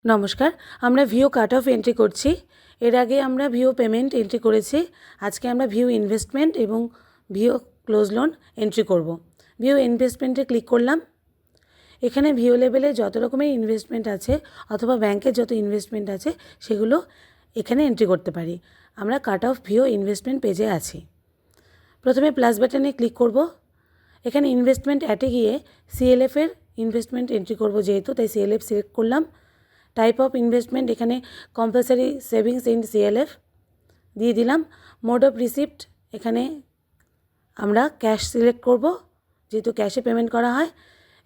নমস্কার, আমরা ভিও cut off entry করছি। এর আগে আমরা ভিও পেমেন্ট এন্ট্রি করেছি। আজকে আমরা ভিও ইনভেস্টমেন্ট এবং ভিও ক্লোজ লোন এন্ট্রি করব। ভিও ইনভেস্টমেন্টে ক্লিক করলাম। এখানে ভিও লেভেলে যত রকমের ইনভেস্টমেন্ট আছে অথবা ব্যাংকের যত ইনভেস্টমেন্ট আছে সেগুলো এখানে এন্ট্রি করতে পারি। আমরা কাট অফ ভিও ইনভেস্টমেন্ট পেজে আছি। প্রথমে প্লাস বাটনে ক্লিক করব। এখানে ইনভেস্টমেন্ট অ্যাটে গিয়ে সিএলএফের ইনভেস্টমেন্ট এন্ট্রি করব, যেহেতু তাই সিএলএফ সিলেক্ট করলাম। টাইপ অফ ইনভেস্টমেন্ট এখানে কম্পালসারি সেভিংস ইন সিএলএফ দিয়ে দিলাম। মোড অফ রিসিপ্ট এখানে আমরা ক্যাশ সিলেক্ট করব, যেহেতু ক্যাশে পেমেন্ট করা হয়।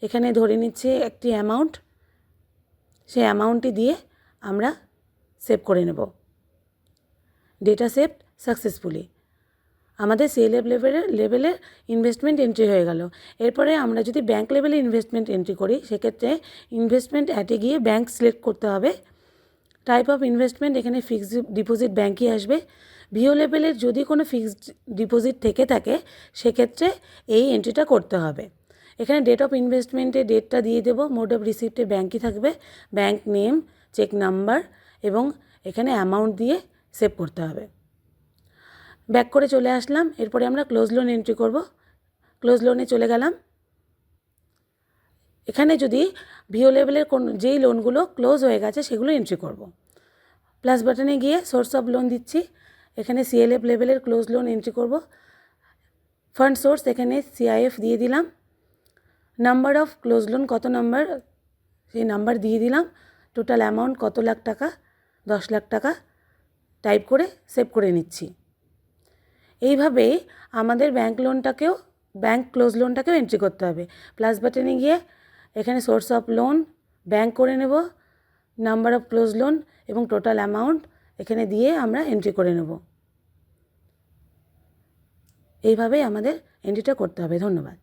এখানে ধরে নিচ্ছে একটি অ্যামাউন্ট, সেই অ্যামাউন্টটি দিয়ে আমরা সেভ করে নেব। Data saved successfully. আমাদের সিএলএফ লেভেলের ইনভেস্টমেন্ট এন্ট্রি হয়ে গেল। এরপরে আমরা যদি ব্যাঙ্ক লেভেলে ইনভেস্টমেন্ট এন্ট্রি করি, সেক্ষেত্রে ইনভেস্টমেন্ট অ্যাটে গিয়ে ব্যাঙ্ক সিলেক্ট করতে হবে। টাইপ অফ ইনভেস্টমেন্ট এখানে ফিক্সড ডিপোজিট ব্যাঙ্কই আসবে। ভিও লেভেলের যদি কোনো ফিক্সড ডিপোজিট থেকে থাকে সেক্ষেত্রে এই এন্ট্রিটা করতে হবে। এখানে ডেট অফ ইনভেস্টমেন্টে ডেটটা দিয়ে দেবো। মোড অফ রিসিপ্টে ব্যাঙ্কই থাকবে, ব্যাঙ্ক নেম, চেক নাম্বার এবং এখানে অ্যামাউন্ট দিয়ে সেভ করতে হবে। ব্যাক করে চলে আসলাম। এরপরে আমরা ক্লোজ লোন এন্ট্রি করব। ক্লোজ লোনে চলে গেলাম। এখানে যদি ভিও লেভেলের যেই লোনগুলো ক্লোজ হয়ে গেছে সেগুলো এন্ট্রি করব। প্লাস বাটনে গিয়ে সোর্স অফ লোন দিচ্ছি। এখানে সিএলএফ লেভেলের ক্লোজ লোন এন্ট্রি করব। ফান্ড সোর্স এখানে সিআইএফ দিয়ে দিলাম। নাম্বার অফ ক্লোজ লোন কত নাম্বার, সেই নাম্বার দিয়ে দিলাম। টোটাল অ্যামাউন্ট কত লাখ টাকা, 10 লাখ টাকা টাইপ করে সেভ করে নিচ্ছি। এইভাবেই আমাদের ব্যাঙ্ক ক্লোজ লোনটাকেও এন্ট্রি করতে হবে। প্লাস বাটনে গিয়ে এখানে সোর্স অফ লোন ব্যাঙ্ক করে নেব, নাম্বার অফ ক্লোজ লোন এবং টোটাল অ্যামাউন্ট এখানে দিয়ে আমরা এন্ট্রি করে নেব। এইভাবেই আমাদের এন্ট্রিটা করতে হবে। ধন্যবাদ।